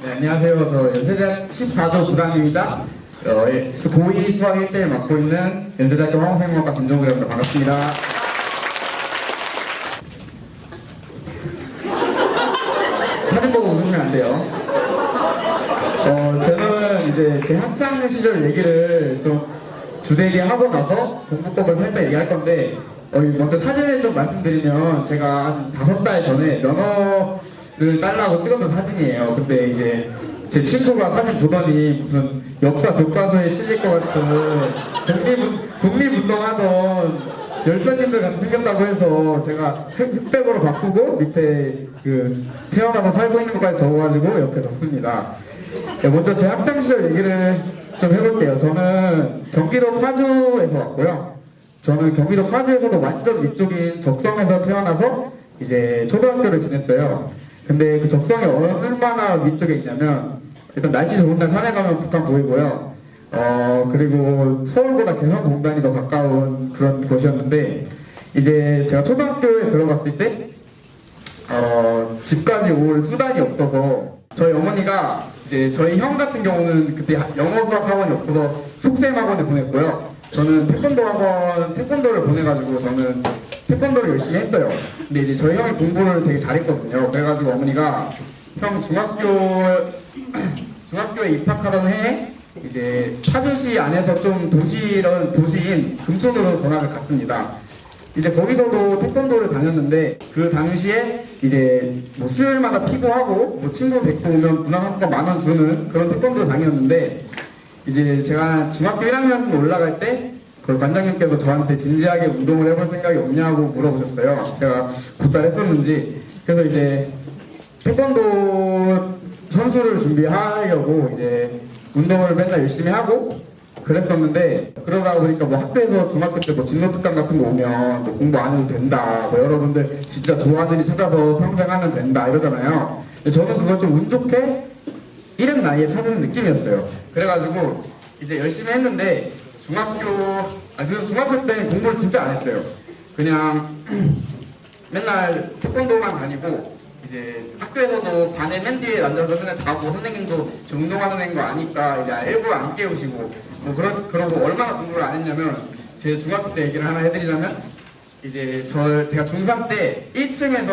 네, 안녕하세요. 저 연세대학 14조 부장입니다. 고2 수학 1대를 맡고 있는 연세대학교 화학생물학과 김종국입니다. 반갑습니다. 사진 보고 웃으시면 안 돼요. 저는 이제 제 학창 시절 얘기를 좀 주되게 하고 나서 공부법을 살짝 얘기할 건데, 먼저 사진을 좀 말씀드리면, 제가 한 5달 전에 면허를 딸라고 찍었던 사진이에요. 근데 이제 제 친구가 사진 보더니 무슨 역사 교과서에 실릴 것 같은 독립운동하던 열사님들 같이 생겼다고 해서 제가 흑백으로 바꾸고 밑에 태어나서 살고 있는 것까지 적어가지고 옆에 뒀습니다. 네, 먼저 제 학창시절 얘기를 좀 해볼게요. 저는 경기도 파주에서 왔고요. 저는 경기도 파주에서도 완전 위쪽인 적성에서 태어나서 이제 초등학교를 지냈어요. 근데 그 적성이 얼마나 위쪽에 있냐면, 일단 날씨 좋은 날 산에 가면 북한 보이고요. 그리고 서울보다 개성공단이 더 가까운 그런 곳이었는데, 이제 제가 초등학교에 들어갔을 때, 집까지 올 수단이 없어서, 저희 어머니가 이제 저희 형 같은 경우는 그때 영어 수학 학원이 없어서 속셈 학원에 보냈고요. 저는 태권도를 보내가지고 저는 태권도를 열심히 했어요. 근데 이제 저희 형이 공부를 되게 잘했거든요. 그래가지고 어머니가 형 중학교에 입학하던 해에 이제 파주시 안에서 좀 도시인 금천으로 전학을 갔습니다. 이제 거기서도 태권도를 다녔는데, 그 당시에 이제 뭐 수요일마다 피구하고 뭐 친구 데리고 오면 문화상품권 10,000원 주는 그런 태권도를 다녔는데, 이제 제가 중학교 1학년 올라갈 때 그 관장님께서 저한테 진지하게 운동을 해볼 생각이 없냐고 물어보셨어요. 제가 곧잘 했었는지. 그래서 이제 태권도 선수를 준비하려고 이제 운동을 맨날 열심히 하고 그랬었는데, 그러다 보니까 뭐 학교에서 중학교 때 뭐 진로특강 같은 거 오면 뭐 공부 안 해도 된다, 뭐 여러분들 진짜 좋아하는 일 찾아서 평생 하면 된다 이러잖아요. 근데 저는 그걸 좀 운 좋게 이른 나이에 찾은 느낌이었어요. 그래가지고 이제 열심히 했는데, 그래서 중학교 때 공부를 진짜 안 했어요. 그냥 맨날 태권도만 다니고, 이제 학교에서도 반에 맨 뒤에 앉아서 그냥 자고, 선생님도 저 운동하는 거 아니까 이제 일부러 안 깨우시고, 뭐 그러고 얼마나 공부를 안 했냐면, 제 중학교 때 얘기를 하나 해드리자면, 이제 제가 중3 때 1층에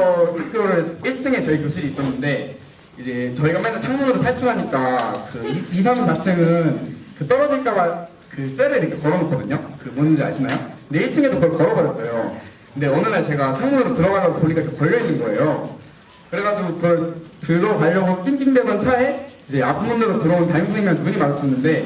저희 교실이 있었는데, 이제 저희가 맨날 창문으로 탈출하니까 그 2, 3, 4층은 그 떨어질까봐 그 쇠를 이렇게 걸어놓거든요. 그 뭔지 아시나요? 근데 1층에도 그걸 걸어버렸어요. 근데 어느 날 제가 창문으로 들어가려고 보니까 이렇게 걸려있는 거예요. 그래가지고 그걸 들어가려고 낑낑대던 차에 이제 앞문으로 들어온 담임선생님이랑 눈이 마주쳤는데,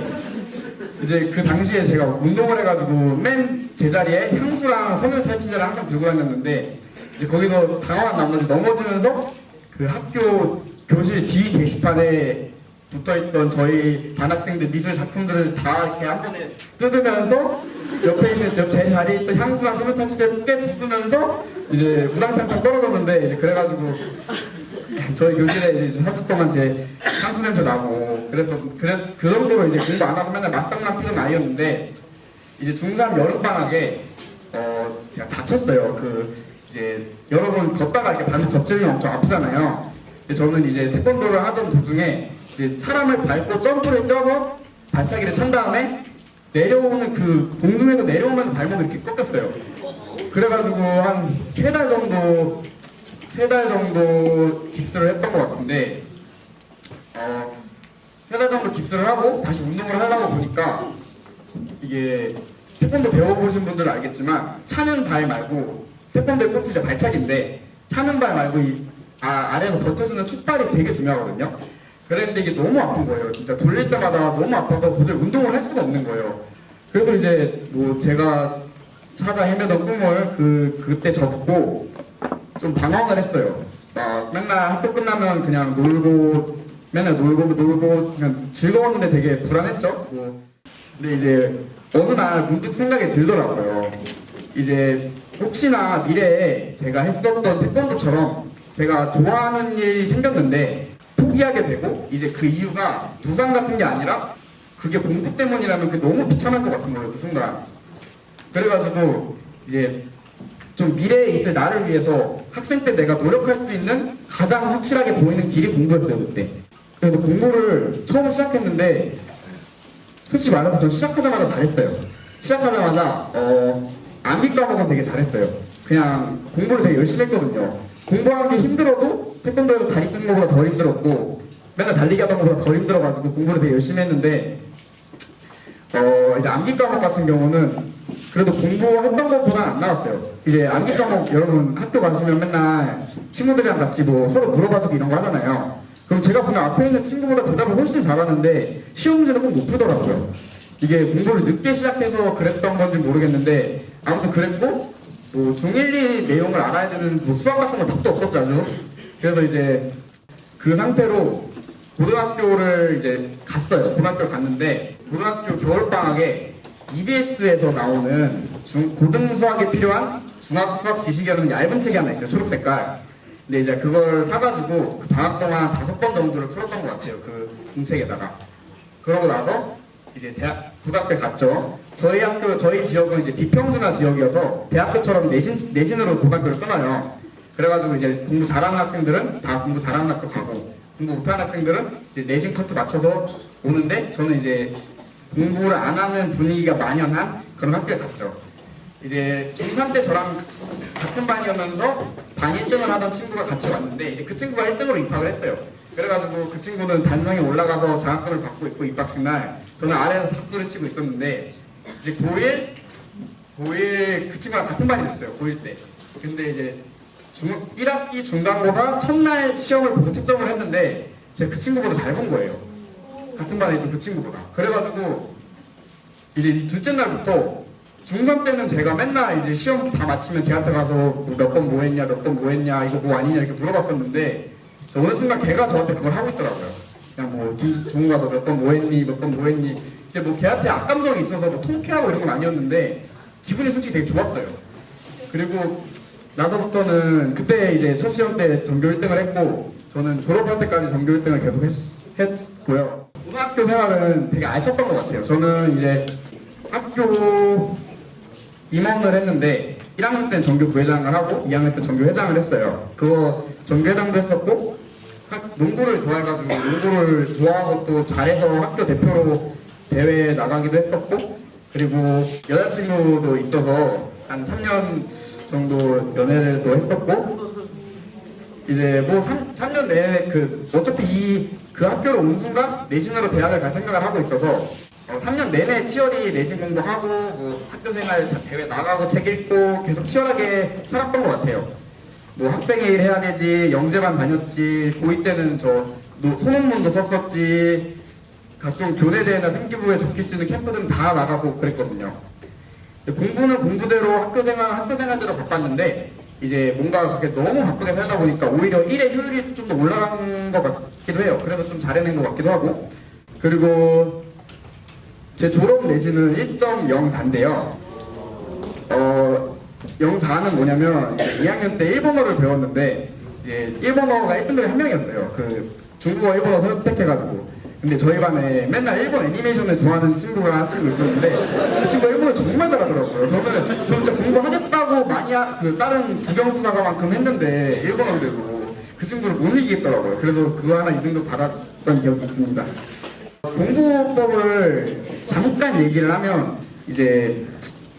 이제 그 당시에 제가 운동을 해가지고 맨 제자리에 향수랑 섬유 탈취제를 항상 들고 다녔는데, 이제 거기서 당황한 나머지 넘어지면서 그 학교 교실 뒤 게시판에 붙어있던 저희 반학생들 미술 작품들을 다 이렇게 한 번에 뜯으면서 옆에 있는 제 자리에 있던 향수랑 섬유 탈취제를 꽤 부수면서 이제 우당탕탕 떨어졌는데, 이제 그래가지고 저희 교실에 이제 4주 동안 제 향수 냄새 나고, 그 정도로 이제 공부 안 하고 맨날 맞상만 피던 아이였는데, 이제 중3 여름방학에 제가 다쳤어요. 이제 여러 번 걷다가 이렇게 발목 접질리면 엄청 아프잖아요. 근데 저는 이제 태권도를 하던 도중에 이제 사람을 밟고 점프를 뛰어서 발차기를 찬 다음에 내려오는 그 공중에서 내려오면서 발목이 이렇게 꺾였어요. 그래가지고 한 3달 정도 깁스를 했던 것 같은데, 3달 정도 깁스를 하고 다시 운동을 하려고 보니까, 이게 태권도 배워보신 분들은 알겠지만 차는 발 말고, 태권도의 꽃이 이제 발차기인데 차는 발 말고 아래에서 버텨주는 축발이 되게 중요하거든요. 그랬는데 이게 너무 아픈 거예요. 진짜 돌릴 때마다 너무 아파서 도저히 운동을 할 수가 없는 거예요. 그래서 이제 뭐 제가 찾아 헤매던 꿈을 그때 접고 좀 방황을 했어요. 맨날 학교 끝나면 그냥 맨날 놀고 그냥 즐거웠는데 되게 불안했죠. 근데 이제 어느 날 문득 생각이 들더라고요. 이제 혹시나 미래에 제가 했었던 태권도처럼 제가 좋아하는 일이 생겼는데 포기하게 되고, 이제 그 이유가 부상 같은 게 아니라 그게 공부 때문이라면 그게 너무 비참할 것 같은 거예요, 그 순간. 그래가지고 이제 좀 미래에 있을 나를 위해서 학생 때 내가 노력할 수 있는 가장 확실하게 보이는 길이 공부였어요, 그때. 그래서 공부를 처음 시작했는데 솔직히 말해서 전 시작하자마자 잘했어요. 시작하자마자 암기 과목은 되게 잘했어요. 그냥 공부를 되게 열심히 했거든요. 공부하기 힘들어도 태권도에서 다리 찢는 것보다 덜 힘들었고 맨날 달리기 하던 것보다 덜 힘들어가지고 공부를 되게 열심히 했는데 이제 암기 과목 같은 경우는 그래도 공부했던 것보다 안 나왔어요. 이제 암기 과목 여러분 학교 가시면 맨날 친구들이랑 같이 뭐 서로 물어봐주고 이런 거 하잖아요. 그럼 제가 보면 앞에 있는 친구보다 대답을 훨씬 잘하는데 시험 문제는 꼭 못 풀더라고요. 이게 공부를 늦게 시작해서 그랬던 건지 모르겠는데 아무튼 그랬고 뭐 중1, 2 내용을 알아야 되는 뭐 수학 같은 건 답도 없었죠 아주. 그래서 이제 그 상태로 고등학교를 이제 갔어요. 고등학교 갔는데 고등학교 겨울방학에 EBS에서 나오는 고등 수학에 필요한 중학 수학 지식이라는 얇은 책이 하나 있어요. 초록 색깔. 근데 이제 그걸 사가지고 그 방학 동안 5번 정도를 풀었던 것 같아요. 그 공책에다가. 그러고 나서 이제 고등학교에 갔죠. 저희 학교, 저희 지역은 이제 비평준화 지역이어서 대학교처럼 내신으로 고등학교를 끊어요. 그래가지고 이제 공부 잘하는 학생들은 다 공부 잘하는 학교 가고 공부 못하는 학생들은 이제 내신 커트 맞춰서 오는데 저는 이제 공부를 안 하는 분위기가 만연한 그런 학교에 갔죠. 이제 중3 때 저랑 같은 반이었면서 반 1등을 하던 친구가 같이 왔는데 이제 그 친구가 1등으로 입학을 했어요. 그래가지고 그 친구는 단상에 올라가서 장학금을 받고 있고 입학식 날 저는 아래에서 박수를 치고 있었는데 이제 고1 그 친구랑 같은 반이 됐어요. 고1 때. 근데 이제 1학기 중간고사 첫날 시험을 보고 채점을 했는데 제가 그 친구보다 잘 본 거예요. 같은 반에 있던 그 친구보다. 그래가지고 이제 이 둘째 날부터 중3 때는 제가 맨날 이제 시험 다 마치면 걔한테 가서 몇 번 뭐 했냐, 몇 번 뭐 했냐, 이거 뭐 아니냐 이렇게 물어봤었는데 어느 순간 걔가 저한테 그걸 하고 있더라고요. 그냥 뭐 종우가 너 몇 번 뭐 했니, 몇 번 뭐 했니. 이제 뭐 걔한테 악감정이 있어서 뭐 통쾌하고 이런 건 아니었는데 기분이 솔직히 되게 좋았어요. 그리고 나서부터는 그때 이제 첫 시험 때 전교 1등을 했고 저는 졸업할 때까지 전교 1등을 계속 했고요. 고등학교 생활은 되게 알찼던 것 같아요. 저는 이제 학교 임원을 했는데 1학년 때는 전교 부회장을 하고 2학년 때 전교 회장을 했어요. 그거 전교 회장도 했었고 농구를 좋아해가지고 농구를 좋아하고 또 잘해서 학교 대표로 대회에 나가기도 했었고 그리고 여자친구도 있어서 한 3년 정도 연애도 했었고 이제 뭐 3년 내내 어차피 그 학교로 온 순간 내신으로 대학을 갈 생각을 하고 있어서 3년 내내 치열히 내신 공부하고 뭐 학교생활 대회 나가고 책 읽고 계속 치열하게 살았던 것 같아요. 뭐 학생회의를 해야 되지, 영재반 다녔지, 고2 때는 저 소논문도 썼었지, 각종 교대대회나 생기부에 적힐 수 있는 캠프들은 다 나가고 그랬거든요. 공부는 공부대로 학교생활대로 바빴는데 이제 뭔가 그렇게 너무 바쁘게 살다 보니까 오히려 일의 효율이 좀 더 올라간 것 같기도 해요. 그래서 좀 잘해낸 것 같기도 하고 그리고 제 졸업 내신은 1.04인데요. 04는 뭐냐면 2학년 때 일본어를 배웠는데 이제 일본어가 1등들이 한 명이었어요. 그 중국어 일본어 선택해가지고. 근데 저희 반에 맨날 일본 애니메이션을 좋아하는 친구가 한 친구 있었는데 그 친구가 일본을 정말 잘하더라고요. 저는 진짜 공부하겠다고 다른 국영수사과만큼 했는데 일본어인데도 그 친구를 못 이기겠더라고요. 그래서 그거 하나 2등도 받았던 기억이 있습니다. 공부법을 잠깐 얘기를 하면 이제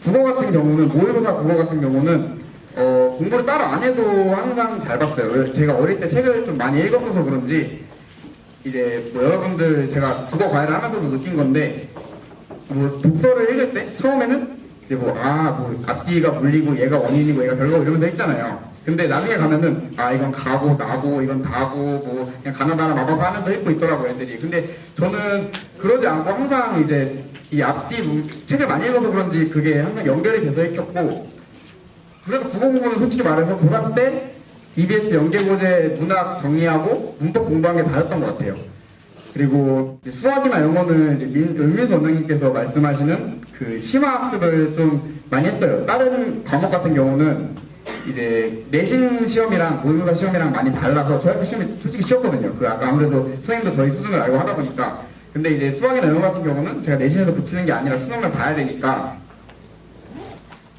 국어 같은 경우는 모의고사 국어 같은 경우는 공부를 따로 안 해도 항상 잘 봤어요. 제가 어릴 때 책을 좀 많이 읽었어서 그런지 이제 뭐 여러분들 제가 국어 과외를 하면서도 느낀 건데 뭐 독서를 읽을 때 처음에는 이제 뭐 앞뒤가 물리고 얘가 원인이고 얘가 결과고 이러면서 읽잖아요. 근데 나중에 가면은 이건 가고 나고 이건 다고 뭐 그냥 가나다나 마법 하면서 읽고 있더라고요 애들이. 근데 저는 그러지 않고 항상 이제 이 앞뒤 책을 많이 읽어서 그런지 그게 항상 연결이 돼서 읽혔고 그래서 국어 공부는 솔직히 말해서 고등학교 때 EBS 연계고제 문학 정리하고 문법 공부한 게 다였던 것 같아요. 그리고 이제 수학이나 영어는 이제 윤민수 원장님께서 말씀하시는 그 심화학습을 좀 많이 했어요. 다른 과목 같은 경우는 이제 내신 시험이랑 모의고사 시험이랑 많이 달라서 저희 학교 시험이 솔직히 쉬웠거든요. 아까 아무래도 선생님도 저희 수준을 알고 하다 보니까. 근데 이제 수학이나 영어 같은 경우는 제가 내신에서 붙이는 게 아니라 수능을 봐야 되니까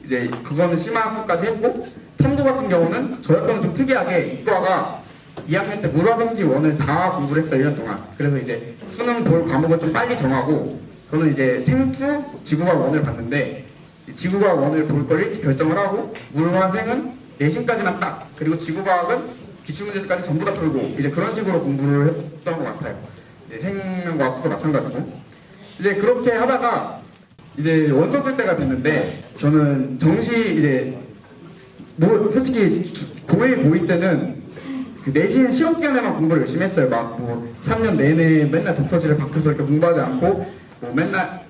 이제 그거는 심화학부까지 했고, 탐구 같은 경우는 저희 학교는 좀 특이하게 이과가 2학년 때 물화생지 원을 다 공부를 했어요. 1년 동안. 그래서 이제 수능 볼 과목을 좀 빨리 정하고, 저는 이제 생투 지구과학 원을 봤는데, 지구과학 원을 볼 걸 일찍 결정을 하고, 물화생은 내신까지만 딱, 그리고 지구과학은 기출문제까지 전부 다 풀고, 이제 그런 식으로 공부를 했던 것 같아요. 이제 생명과학도 마찬가지고. 이제 그렇게 하다가 이제 원서 쓸 때가 됐는데, 저는 정시 이제 뭐 솔직히 고1 때는 그 내신 시험 기간에만 공부를 열심히 했어요. 막 뭐 3년 내내 맨날 독서실에 밖에서 이렇게 공부하지 않고 뭐 맨날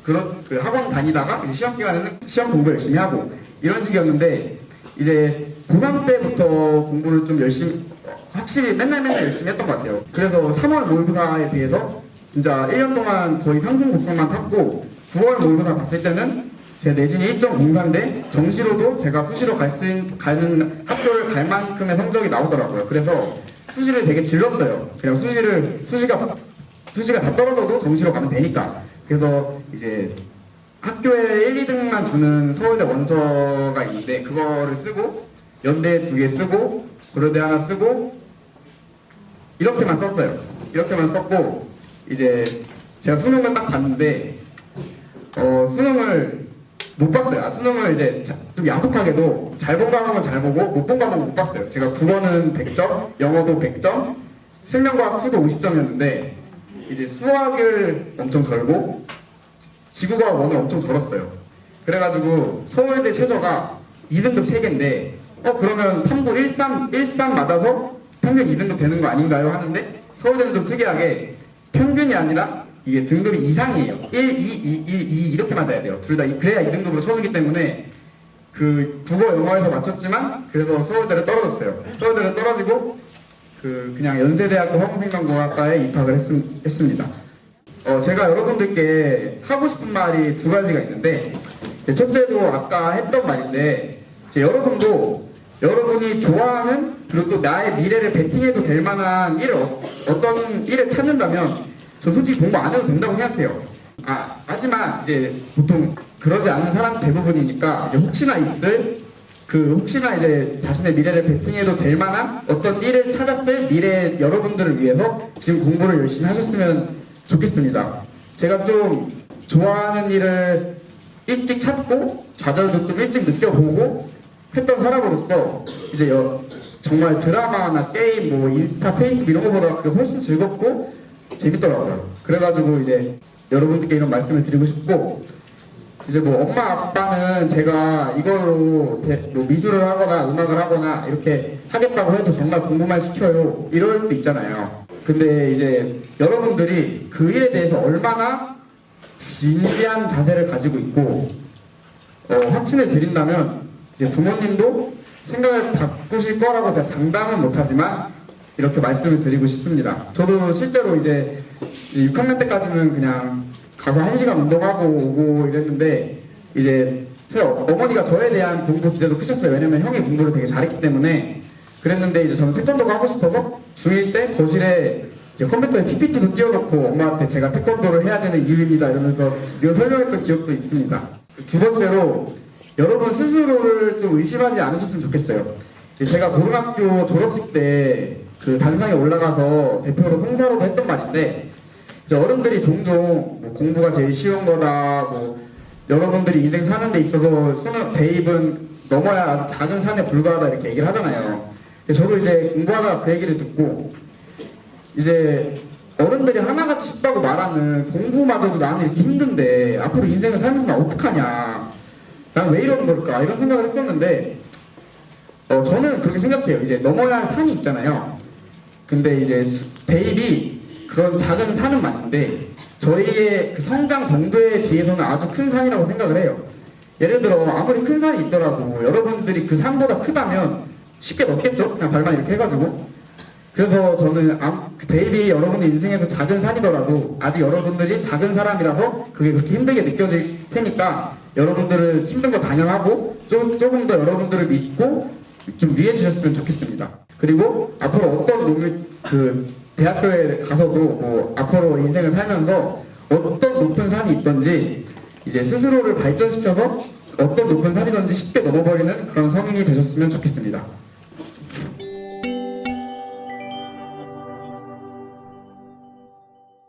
그런 그 학원 다니다가 이제 시험 기간에는 시험 공부 열심히 하고 이런 식이었는데, 이제 고3 때부터 공부를 좀 열심히 확실히 맨날 열심히 했던 것 같아요. 그래서 3월 모의고사에 비해서 진짜 1년 동안 거의 상승 곡선만 탔고, 9월 모의고사 봤을 때는 제 내신이 1.04인데 정시로도 제가 수시로 가는 학교를 갈 만큼의 성적이 나오더라고요. 그래서 수시를 되게 질렀어요. 그냥 수시가 다 떨어져도 정시로 가면 되니까. 그래서 이제 학교에 1, 2등만 주는 서울대 원서가 있는데 그거를 쓰고, 연대 2개 쓰고, 고려대 하나 쓰고, 이렇게만 썼어요. 이렇게만 썼고, 이제 제가 수능을 딱 봤는데 수능을 못 봤어요. 수능을 이제 좀 야속하게도 잘 본 과목은 잘 보고 못 본 과목은 못 봤어요. 제가 국어는 100점, 영어도 100점, 생명과학 2도 50점이었는데 이제 수학을 엄청 절고 지구과학 1을 엄청 절었어요. 그래가지고 서울대 최저가 2등급 3개인데 그러면 탐구 13 맞아서 평균 2등급 되는 거 아닌가요? 하는데 서울대는 좀 특이하게 평균이 아니라 이게 등급이 이상이에요. 1, 2, 1, 2 이렇게 맞아야 돼요. 둘 다 그래야 2등급으로 쳐주기 때문에 그 국어 영어에서 맞췄지만 그래서 서울대를 떨어졌어요. 서울대를 떨어지고 그냥 연세대학교 화공생명공학과에 입학을 했습니다. 제가 여러분들께 하고 싶은 말이 두 가지가 있는데, 첫째도 아까 했던 말인데, 여러분이 좋아하는 그리고 또 나의 미래를 베팅해도 될 만한 어떤 일을 찾는다면 저 솔직히 공부 안 해도 된다고 생각해요. 하지만 이제 보통 그러지 않는 사람 대부분이니까 이제 혹시나 이제 자신의 미래를 베팅해도 될 만한 어떤 일을 찾았을 미래 여러분들을 위해서 지금 공부를 열심히 하셨으면 좋겠습니다. 제가 좀 좋아하는 일을 일찍 찾고 좌절도 좀 일찍 느껴보고 했던 사람으로서 이제 정말 드라마나 게임, 뭐 인스타, 페이스북 이런 거보다 그게 훨씬 즐겁고 재밌더라고요. 그래가지고 이제 여러분들께 이런 말씀을 드리고 싶고, 이제 뭐 엄마 아빠는 제가 이걸로 뭐 미술을 하거나 음악을 하거나 이렇게 하겠다고 해도 정말 공부만 시켜요 이럴 수 있잖아요. 근데 이제 여러분들이 그 일에 대해서 얼마나 진지한 자세를 가지고 있고 확신을 드린다면 이제 부모님도 생각을 바꾸실 거라고 제가 장담은 못하지만 이렇게 말씀을 드리고 싶습니다. 저도 실제로 이제 6학년 때까지는 그냥 가서 1시간 운동하고 오고 이랬는데, 이제 어머니가 저에 대한 공부 기대도 크셨어요. 왜냐면 형이 공부를 되게 잘했기 때문에. 그랬는데 이제 저는 태권도가 하고 싶어서 중1 때 거실에 이제 컴퓨터에 PPT도 띄워놓고 엄마한테 제가 태권도를 해야 되는 이유입니다 이러면서 이거 설명했던 기억도 있습니다. 두 번째로, 여러분 스스로를 좀 의심하지 않으셨으면 좋겠어요. 제가 고등학교 졸업식 때 그 단상에 올라가서 대표로 송사로도 했던 말인데, 이제 어른들이 종종 뭐 공부가 제일 쉬운 거다, 뭐 여러분들이 인생 사는 데 있어서 대입은 넘어야 아주 작은 산에 불과하다 이렇게 얘기를 하잖아요. 저도 이제 공부하다가 그 얘기를 듣고, 이제 어른들이 하나같이 쉽다고 말하는 공부마저도 나는 이렇게 힘든데 앞으로 인생을 살면서 나 어떡하냐, 난 왜 이러는 걸까, 이런 생각을 했었는데 저는 그렇게 생각해요. 이제 넘어야 할 산이 있잖아요. 근데 이제 대입이 그런 작은 산은 맞는데 저희의 그 성장 정도에 비해서는 아주 큰 산이라고 생각을 해요. 예를 들어 아무리 큰 산이 있더라도 여러분들이 그 산보다 크다면 쉽게 넘겠죠? 그냥 발만 이렇게 해가지고. 그래서 저는 대입이 여러분의 인생에서 작은 산이더라도 아직 여러분들이 작은 사람이라서 그게 그렇게 힘들게 느껴질 테니까 여러분들은 힘든 거 당연하고 조금 더 여러분들을 믿고 좀 위해 주셨으면 좋겠습니다. 그리고 앞으로 어떤 대학교에 가서도 뭐 앞으로 인생을 살면서 어떤 높은 산이 있던지 이제 스스로를 발전시켜서 어떤 높은 산이든지 쉽게 넘어버리는 그런 성인이 되셨으면 좋겠습니다.